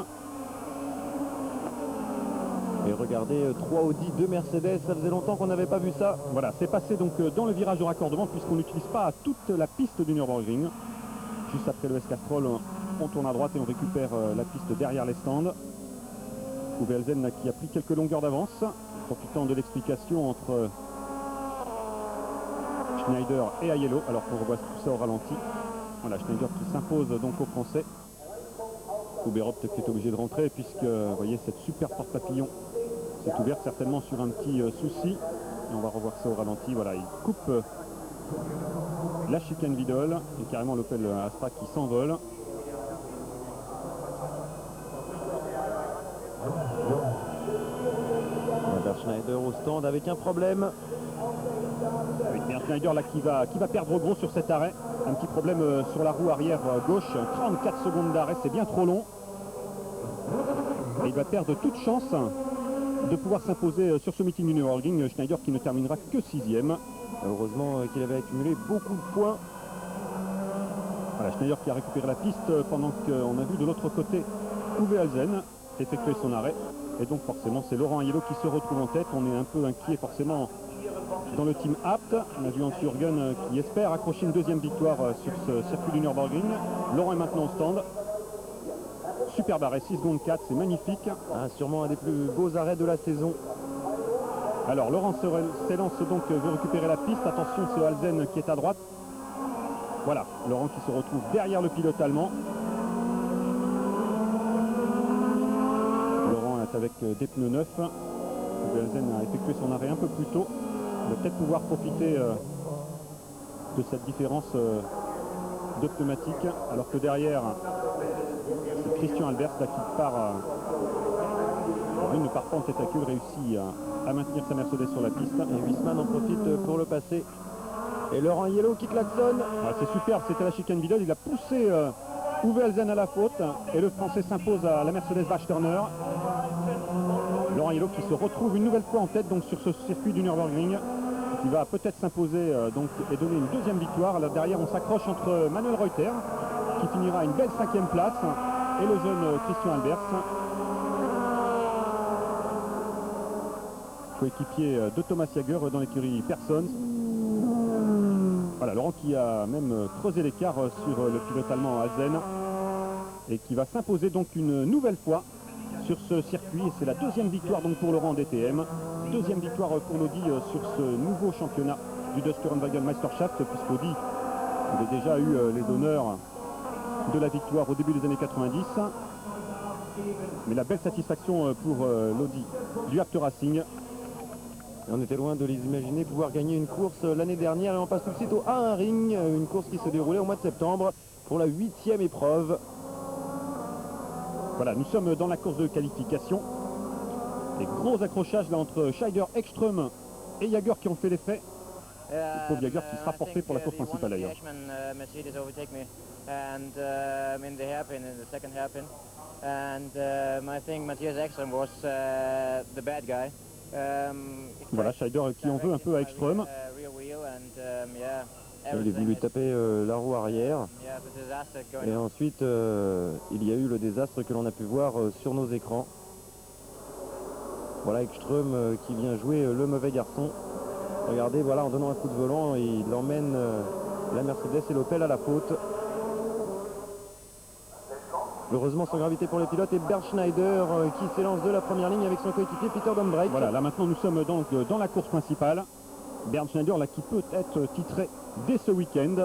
Et regardez, 3 Audi, 2 Mercedes, ça faisait longtemps qu'on n'avait pas vu ça. Voilà, c'est passé donc dans le virage de raccordement puisqu'on n'utilise pas toute la piste du Nürburgring. Juste après le S-Castrol, on tourne à droite et on récupère la piste derrière les stands. Uwe Elzen qui a pris quelques longueurs d'avance, profitant de l'explication entre Schneider et Aiello, alors qu'on revoit tout ça au ralenti. Voilà, Schneider qui s'impose donc aux Français. Huberopt qui est obligé de rentrer puisque, vous voyez, cette super porte papillon s'est ouverte certainement sur un petit souci. Et on va revoir ça au ralenti. Voilà, il coupe la chicane Vidol et carrément l'Opel Astra qui s'envole. Bert Schneider au stand avec un problème. Oui, Bert Schneider là qui va perdre gros sur cet arrêt. Un petit problème sur la roue arrière gauche. 34 secondes d'arrêt, c'est bien trop long. Et il va perdre toute chance de pouvoir s'imposer sur ce meeting du Nürburgring. Schneider qui ne terminera que 6e. Heureusement qu'il avait accumulé beaucoup de points. Voilà, Schneider qui a récupéré la piste pendant qu'on a vu de l'autre côté Uwe Elzen effectuer son arrêt. Et donc forcément c'est Laurent Aiello qui se retrouve en tête. On est un peu inquiet forcément dans le team Apt. On a vu Hans Jürgen qui espère accrocher une deuxième victoire sur ce circuit du Nürburgring. Laurent est maintenant au stand. Superbe arrêt, 6 secondes 4, c'est magnifique. Sûrement un des plus beaux arrêts de la saison. Alors Laurent s'élance donc, veut récupérer la piste. Attention, c'est Alzen qui est à droite. Voilà, Laurent qui se retrouve derrière le pilote allemand. Laurent est avec des pneus neufs. Alzen a effectué son arrêt un peu plus tôt. Il va peut-être pouvoir profiter de cette différence de pneumatique. Alors que derrière, c'est Christian Albers là, qui part. Il ne part pas en tête à queue, réussit à maintenir sa Mercedes sur la piste. Et Huisman en profite pour le passer. Et Laurent Aiello qui klaxonne. C'est superbe, c'était la chicane Vidal. Il a poussé Uwe Alzen à la faute. Et le Français s'impose à la Mercedes Vache-Turner. Laurent Aiello qui se retrouve une nouvelle fois en tête donc, sur ce circuit du Nürburgring. Qui va peut-être s'imposer donc, et donner une deuxième victoire. Là derrière, on s'accroche entre Manuel Reuter, qui finira une belle 5e place, et le jeune Christian Albers, coéquipier de Thomas Jager dans l'écurie Persons. Voilà, Laurent qui a même creusé l'écart sur le pilote allemand Alzen et qui va s'imposer donc une nouvelle fois sur ce circuit. Et c'est la deuxième victoire donc pour Laurent en DTM. Deuxième victoire pour l'Audi sur ce nouveau championnat du Deutsche Tourenwagen Meisterschaft, puisqu'Audi avait déjà eu les honneurs de la victoire au début des années 90. Mais la belle satisfaction pour l'Audi du Abt Racing. Et on était loin de les imaginer pouvoir gagner une course l'année dernière. Et on passe tout de suite au A1 Ring, une course qui se déroulait au mois de septembre pour la 8e épreuve. Voilà, nous sommes dans la course de qualification. Des gros accrochages là entre Scheider, Ekström et Jager qui ont fait l'effet. Le pauvre Jager qui sera porté pour la course principale d'ailleurs. Voilà, Scheider qui en veut un peu à Ekström. Il a voulu lui taper la roue arrière. Et ensuite, il y a eu le désastre que l'on a pu voir sur nos écrans. Voilà Ekström qui vient jouer le mauvais garçon. Regardez, voilà, en donnant un coup de volant, il emmène la Mercedes et l'Opel à la faute. Heureusement sans gravité pour les pilotes, et Bernd Schneider qui s'élance de la première ligne avec son coéquipier Peter Dombrek. Voilà, là maintenant nous sommes donc dans la course principale. Bernd Schneider là qui peut être titré dès ce week-end.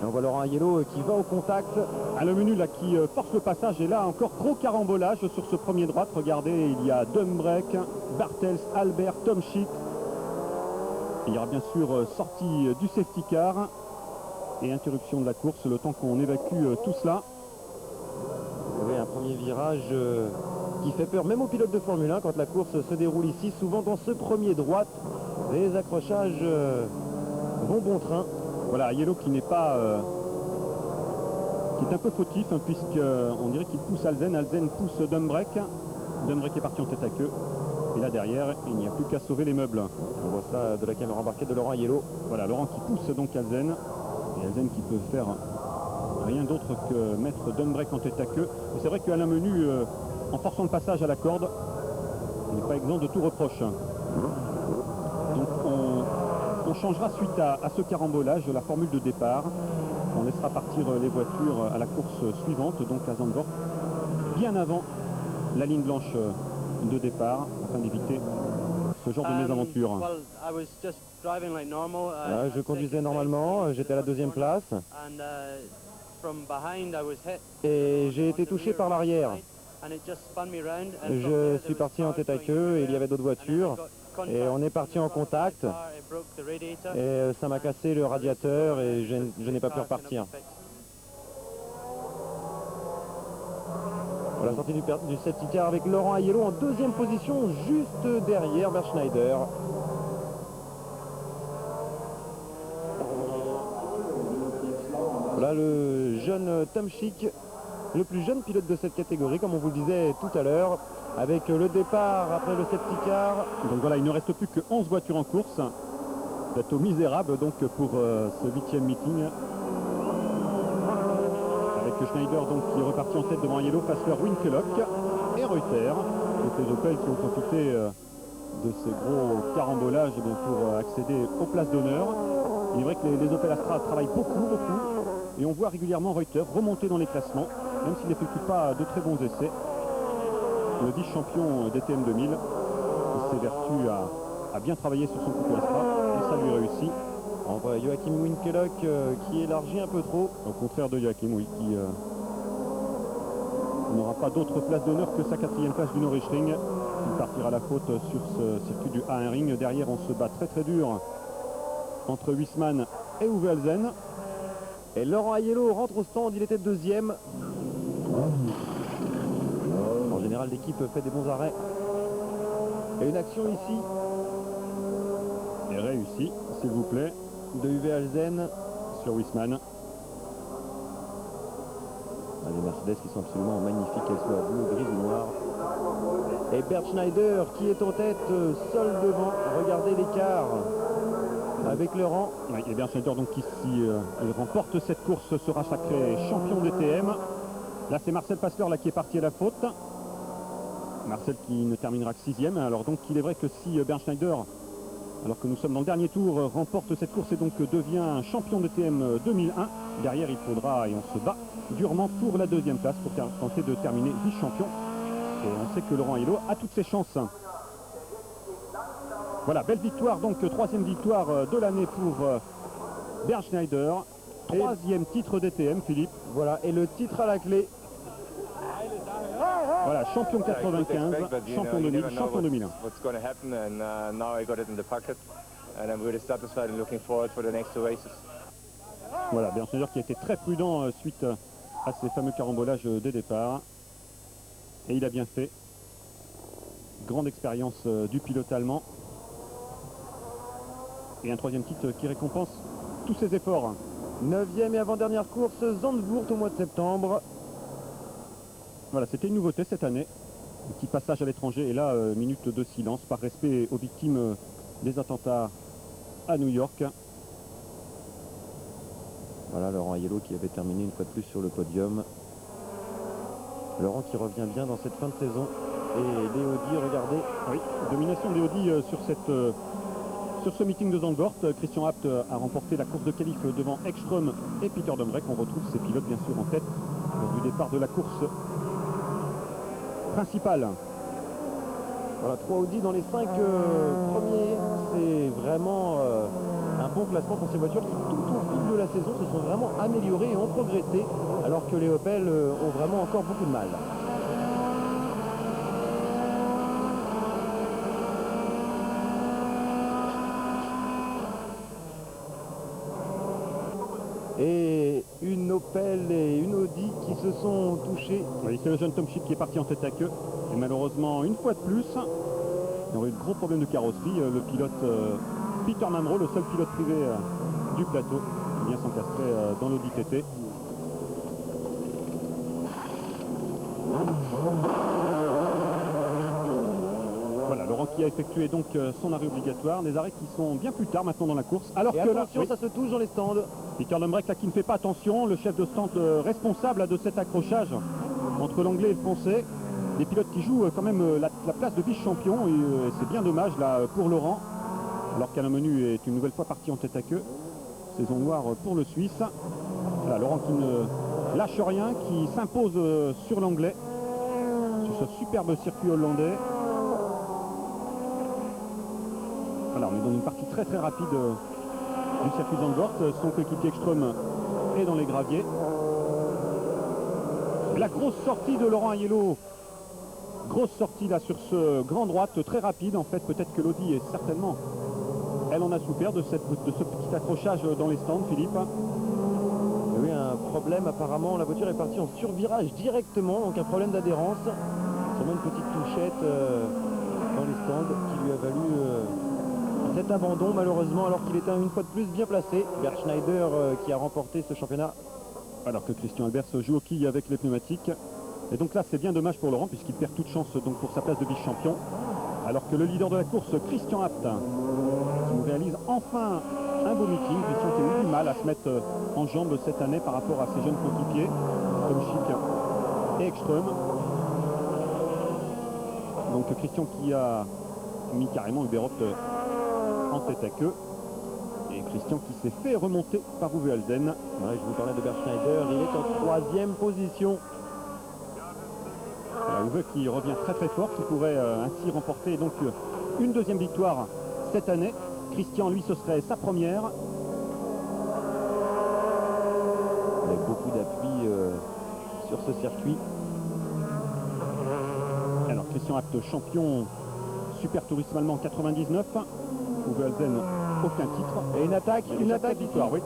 Et on voit Laurent Aiello qui va au contact. Le menu là qui force le passage, et là encore gros carambolage sur ce premier droite. Regardez, il y a Dombrek, Bartels, Albert, Tom Schick. Il y aura bien sûr sortie du safety car et interruption de la course, le temps qu'on évacue tout cela. Oui, un premier virage qui fait peur même aux pilotes de Formule 1 quand la course se déroule ici. Souvent dans ce premier droite, les accrochages vont bon train. Voilà, Aiello qui n'est pas... qui est un peu fautif, hein, puisqu'on dirait qu'il pousse Alzen. Alzen pousse Dombrek. Dombrek est parti en tête à queue. Et là derrière, il n'y a plus qu'à sauver les meubles. On voit ça de la caméra embarquée de Laurent Aiello. Voilà, Laurent qui pousse donc Alzen. Et Alzen qui peut faire rien d'autre que mettre Dombrek en tête à queue. Et c'est vrai qu'Alain Menu, en forçant le passage à la corde, n'est pas exempt de tout reproche. Donc on changera suite à ce carambolage la formule de départ. On laissera partir les voitures à la course suivante, donc à Zandvoort, bien avant la ligne blanche de départ, afin d'éviter ce genre de mésaventure. Je conduisais normalement, j'étais à la deuxième place. Et j'ai été touché par l'arrière. Je suis parti en tête à queue et il y avait d'autres voitures. Et on est parti en contact. Et ça m'a cassé le radiateur et je n'ai pas pu repartir. La sortie du safety car avec Laurent Aiello en deuxième position, juste derrière Bernd Schneider. Voilà le jeune Tom Schick, le plus jeune pilote de cette catégorie, comme on vous le disait tout à l'heure, avec le départ après le safety car. Donc voilà, il ne reste plus que 11 voitures en course. Plateau misérable donc pour ce 8e meeting. Avec Schneider donc qui est reparti en tête devant Aiello, Fassler, Winkelock et Reuter. Donc les Opel qui ont profité de ces gros carambolages eh bien, pour accéder aux places d'honneur. Il est vrai que les Opel Astra travaillent beaucoup, et on voit régulièrement Reuter remonter dans les classements, même s'il n'effectue pas de très bons essais. Le vice-champion DTM 2000 s'évertue à bien travailler sur son couple Astra, et ça lui réussit. On voit Joachim Winkelhock qui élargit un peu trop. Au contraire de Joachim, oui, qui n'aura pas d'autre place d'honneur que sa 4e place du Nürburgring. Il partira à la faute sur ce circuit du A1 Ring. Derrière, on se bat très dur entre Huisman et Uwe Alzen. Et Laurent Aiello rentre au stand, il était deuxième. En général, l'équipe fait des bons arrêts. Et une action ici. Et réussi, s'il vous plaît, de Uwe Alzen sur Huisman. Les Mercedes qui sont absolument magnifiques, qu'elles soient bleues, grises ou noires. Et Bert Schneider qui est en tête, seul devant. Regardez l'écart avec Laurent. Oui, et bien Schneider, donc ici, il remporte cette course, sera sacré champion DTM. Là, c'est Marcel Passler là, qui est parti à la faute. Marcel qui ne terminera que 6e. Alors donc, il est vrai que si Bert Schneider, alors que nous sommes dans le dernier tour, remporte cette course et donc devient champion DTM 2001, derrière, il faudra, et on se bat durement pour la 2e place pour tenter de terminer vice-champion. Et on sait que Laurent Aiello a toutes ses chances. Voilà, belle victoire, donc 3e victoire de l'année pour Bernd Schneider. 3e titre DTM, Philippe. Voilà, et le titre à la clé. Voilà, champion 95, champion 2000, champion 2001. Voilà, Bernd Schneider qui a été très prudent suite à ces fameux carambolages des départs. Et il a bien fait. Grande expérience du pilote allemand. Et un 3e titre qui récompense tous ses efforts. 9e et avant-dernière course, Zandvoort au mois de septembre. Voilà, c'était une nouveauté cette année. Un petit passage à l'étranger. Et là, minute de silence par respect aux victimes des attentats à New York. Voilà, Laurent Aiello qui avait terminé une fois de plus sur le podium. Laurent qui revient bien dans cette fin de saison. Et Léody, regardez. Oui, domination de Léody sur ce meeting de Zandvoort. Christian Abt a remporté la course de qualif devant Ekström et Peter Domrek. On retrouve ces pilotes bien sûr en tête lors du départ de la course principale. Voilà, 3 Audi dans les 5 premiers. C'est vraiment un bon classement pour ces voitures qui tout au fil de la saison se sont vraiment améliorées et ont progressé, alors que les Opel ont vraiment encore beaucoup de mal. Et une Opel et une Audi qui se sont touchés. Oui, c'est le jeune Tom Schick qui est parti en tête à queue. Et malheureusement, une fois de plus, il y aurait eu de gros problèmes de carrosserie. Le pilote Peter Mamro, le seul pilote privé du plateau, vient s'encastrer dans l'Audi TT. Voilà, Laurent qui a effectué donc son arrêt obligatoire. Des arrêts qui sont bien plus tard maintenant dans la course. Alors et que attention, là, ça se touche dans les stands. Peter Domrek là qui ne fait pas attention, le chef de stand responsable de cet accrochage entre l'anglais et le français. Des pilotes qui jouent quand même la place de vice-champion et c'est bien dommage là pour Laurent, alors qu'Alain Menu est une nouvelle fois parti en tête à queue. Saison noire pour le Suisse. Voilà, Laurent qui ne lâche rien, qui s'impose sur l'anglais, sur ce superbe circuit hollandais. Voilà, on est dans une partie très rapide du circuit Zandvoort. Son coéquipier Ekström est dans les graviers. La grosse sortie de Laurent Aiello. Grosse sortie là sur ce grand droite, très rapide. En fait, peut-être que l'Audi est certainement... Elle en a souffert de ce petit accrochage dans les stands, Philippe. Il y a eu un problème apparemment. La voiture est partie en survirage directement. Donc un problème d'adhérence. Sûrement une petite touchette dans les stands qui lui a valu... cet abandon malheureusement, alors qu'il était une fois de plus bien placé. Bert Schneider qui a remporté ce championnat. Alors que Christian Albers joue au quille avec les pneumatiques. Et donc là c'est bien dommage pour Laurent puisqu'il perd toute chance donc pour sa place de vice-champion. Alors que le leader de la course, Christian Abt, qui nous réalise enfin un beau meeting. Christian qui a eu du mal à se mettre en jambes cette année par rapport à ses jeunes coéquipiers, Tom Schick et Ekström. Donc Christian qui a mis carrément Uberot en tête à queue. Et Christian qui s'est fait remonter par Uwe Halsen. Ouais, je vous parlais de Bert Schneider, il est en 3e position. Voilà, Uwe qui revient très très fort, qui pourrait ainsi remporter donc une 2e victoire cette année. Christian, lui, ce serait sa première. Avec beaucoup d'appui sur ce circuit. Alors Christian Abt, champion Super Tourisme allemand 99. Uwe Halsen, aucun titre. Et une attaque victoire, oui.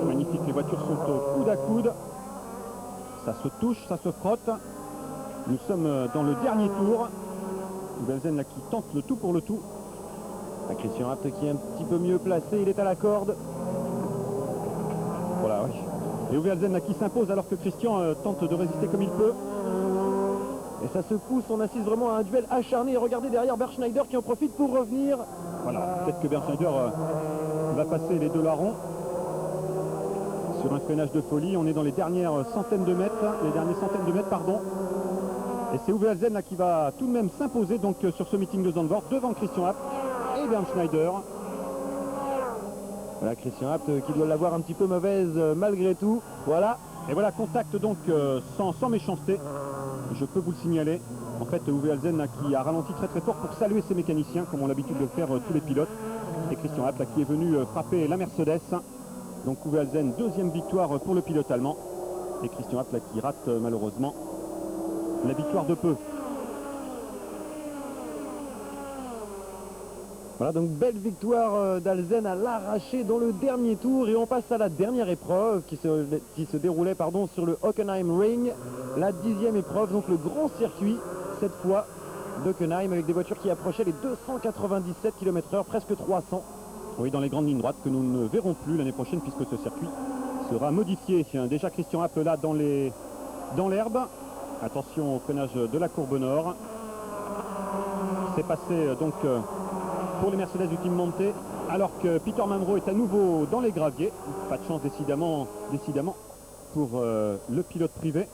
Magnifique, les voitures sont au coude à coude. Ça se touche, ça se frotte. Nous sommes dans le dernier tour. Uwe Halsen là qui tente le tout pour le tout. Christian Abt qui est un petit peu mieux placé, il est à la corde. Voilà, oui. Et Uwe Halsen là qui s'impose alors que Christian tente de résister comme il peut. Et ça se pousse, on assiste vraiment à un duel acharné. Et regardez derrière Bert Schneider qui en profite pour revenir. Voilà, peut-être que Bert Schneider va passer les 2 larrons sur un freinage de folie. On est dans les dernières centaines de mètres, pardon. Et c'est Uwe Halsen là qui va tout de même s'imposer donc sur ce meeting de Zandvoort devant Christian Abt et Bernd Schneider. Voilà Christian Abt qui doit l'avoir un petit peu mauvaise malgré tout. Voilà. Et voilà, contact donc sans méchanceté, je peux vous le signaler. En fait, Uwe Halsen là, qui a ralenti très très fort pour saluer ses mécaniciens, comme ont l'habitude de le faire tous les pilotes. Et Christian Abt là, qui est venu frapper la Mercedes. Donc Uwe Halsen, 2e victoire pour le pilote allemand. Et Christian Abt là, qui rate malheureusement la victoire de peu. Voilà, donc belle victoire d'Halsen à l'arraché dans le dernier tour. Et on passe à la dernière épreuve qui se déroulait sur le Hockenheim Ring. La 10e épreuve, donc le grand circuit, cette fois d'Hockenheim, avec des voitures qui approchaient les 297 km/h, presque 300. Oui, dans les grandes lignes droites que nous ne verrons plus l'année prochaine puisque ce circuit sera modifié. Déjà Christian Abt là dans l'herbe. Attention au freinage de la courbe nord. C'est passé donc pour les Mercedes du Team Monte, alors que Peter Mamro est à nouveau dans les graviers. Pas de chance décidément pour le pilote privé.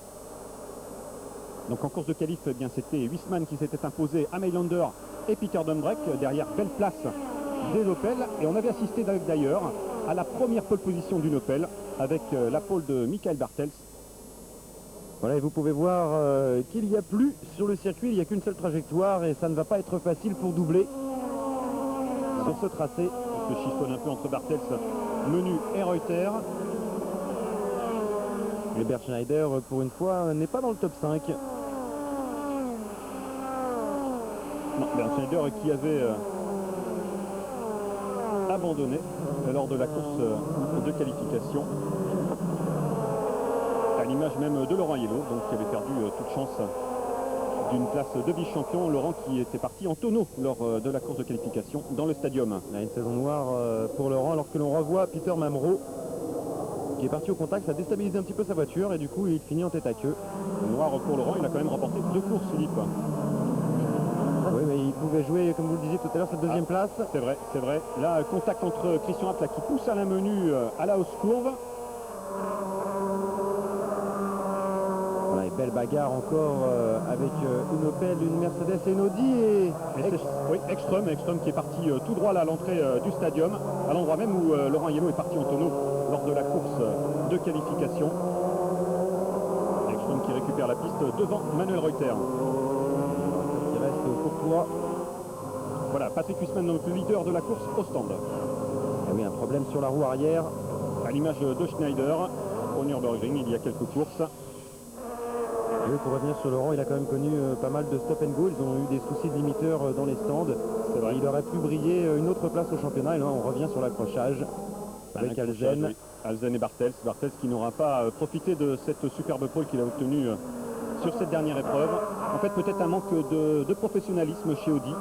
Donc en course de qualif, eh bien c'était Huisman qui s'était imposé à Mailander et Peter Dumbrek. Derrière, belle place des Opel. Et on avait assisté d'ailleurs à la première pole position d'une Opel avec la pole de Michael Bartels. Voilà, et vous pouvez voir qu'il n'y a plus sur le circuit, il n'y a qu'une seule trajectoire et ça ne va pas être facile pour doubler sur ce tracé. Il se chiffonne un peu entre Bartels, Menu et Reuter. Et Bert Schneider, pour une fois, n'est pas dans le top 5. Non, Bert Schneider qui avait abandonné lors de la course de qualification. À l'image même de Laurent Hielo, donc qui avait perdu toute chance d'une place de vice-champion. Laurent qui était parti en tonneau lors de la course de qualification dans le stadium. Il a une saison noire pour Laurent, alors que l'on revoit Peter Mamro qui est parti au contact, ça a déstabilisé un petit peu sa voiture et du coup il finit en tête à queue. Noir pour Laurent, il a quand même remporté 2 courses, Philippe. Oui, mais il pouvait jouer, comme vous le disiez tout à l'heure, cette 2e place. C'est vrai, c'est vrai. Là, contact entre Christian Abt qui pousse Alain Menu à la hausse courbe. Voilà, et belle bagarre encore avec une Opel, une Mercedes et une Audi. Oui, Ekström qui est parti tout droit là, à l'entrée du stadium, à l'endroit même où Laurent Hielo est parti en tonneau lors de la course de qualification. Ekström qui récupère la piste devant Manuel Reuter. Il reste Courtois. Voilà, Patrick Huisman, donc le leader de la course au stand. Et oui, un problème sur la roue arrière. À l'image de Schneider, au Nürburgring, il y a quelques courses. Oui, pour revenir sur Laurent, il a quand même connu pas mal de stop and go. Ils ont eu des soucis de limiteur dans les stands. C'est vrai. Il aurait pu briller une autre place au championnat. Et là, on revient sur l'accrochage avec Halsen. Oui. Halsen et Bartels. Bartels qui n'aura pas profité de cette superbe pole qu'il a obtenue sur cette dernière épreuve. En fait, peut-être un manque de professionnalisme chez Audi.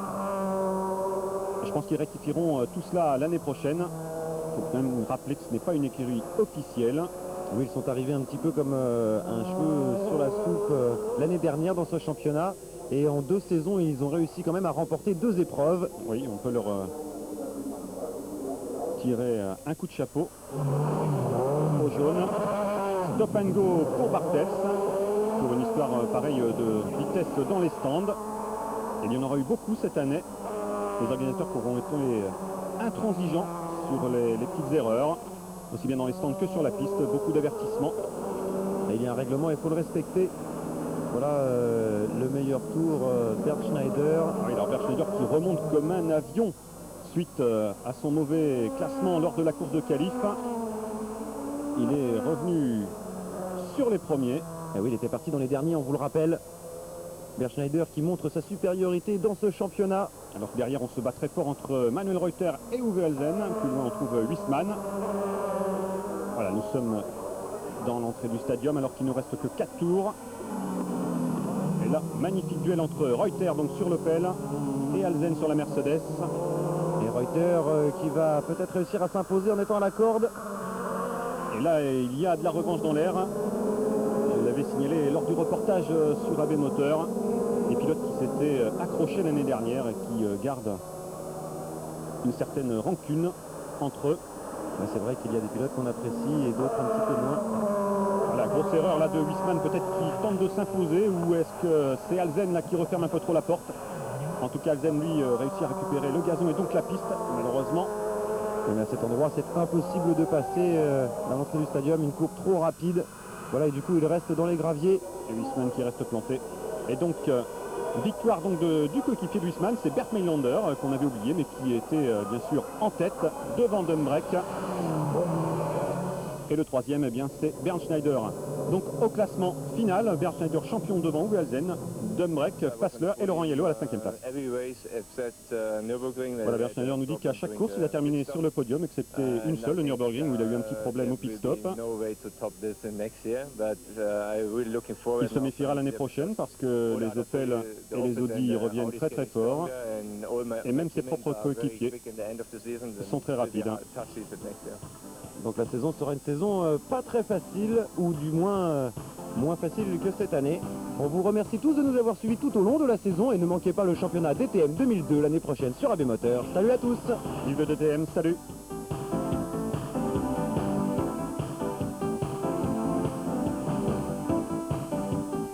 Je pense qu'ils rectifieront tout cela l'année prochaine. Il faut quand même rappeler que ce n'est pas une écurie officielle. Oui, ils sont arrivés un petit peu comme un cheveu sur la soupe l'année dernière dans ce championnat. Et en 2 saisons, ils ont réussi quand même à remporter 2 épreuves. Oui, on peut leur tirer un coup de chapeau au jaune. Stop and go pour Bartels. Pour une histoire pareille de vitesse dans les stands. Et il y en aura eu beaucoup cette année. Les organisateurs auront été intransigeants sur les petites erreurs, aussi bien dans les stands que sur la piste. Beaucoup d'avertissements. Et il y a un règlement, il faut le respecter. Voilà le meilleur tour, Bernd Schneider. Oui, alors Bernd Schneider qui remonte comme un avion suite à son mauvais classement lors de la course de qualif. Il est revenu sur les premiers. Et oui, il était parti dans les derniers, on vous le rappelle. Bernd Schneider qui montre sa supériorité dans ce championnat. Alors que derrière, on se bat très fort entre Manuel Reuter et Uwe Elsen. Plus loin, on trouve Huisman. Voilà, nous sommes dans l'entrée du stadium alors qu'il ne reste que 4 tours. Et là, magnifique duel entre Reuter donc sur l'Opel et Elsen sur la Mercedes. Et Reuter qui va peut-être réussir à s'imposer en étant à la corde. Et là, il y a de la revanche dans l'air. Je l'avais signalé lors du reportage sur AB Moteur. Des pilotes qui s'étaient accrochés l'année dernière et qui gardent une certaine rancune entre eux. C'est vrai qu'il y a des pilotes qu'on apprécie et d'autres un petit peu moins. Voilà, grosse erreur là de Huisman, peut-être qui tente de s'imposer, ou est-ce que c'est Elsen là qui referme un peu trop la porte? En tout cas, Elsen lui réussit à récupérer le gazon et donc la piste, malheureusement. Mais à cet endroit, c'est impossible de passer à l'entrée du stadium, une courbe trop rapide. Voilà, et du coup, il reste dans les graviers. Et Huisman qui reste planté. Et donc, victoire donc du coéquipier de Huisman, c'est Bert Meilander qu'on avait oublié, mais qui était bien sûr en tête devant Dumbrek. Et le troisième, eh bien, c'est Bernd Schneider. Donc au classement final, Bernd Schneider champion devant Uwe Elsen, Dumbrek, Fassler et Laurent Yellow à la 5e place. Voilà, Bernd Schneider nous dit qu'à chaque course, il a terminé sur le podium, excepté une seule, le Nürburgring, où il a eu un petit problème au pit stop. Il se méfiera l'année prochaine parce que les Opel et les Audi reviennent très très fort. Et même ses propres coéquipiers sont très rapides. Donc la saison sera une saison pas très facile, ou du moins moins facile que cette année. On vous remercie tous de nous avoir suivis tout au long de la saison et ne manquez pas le championnat DTM 2002 l'année prochaine sur AB Moteur. Salut à tous. Vive le DTM, salut.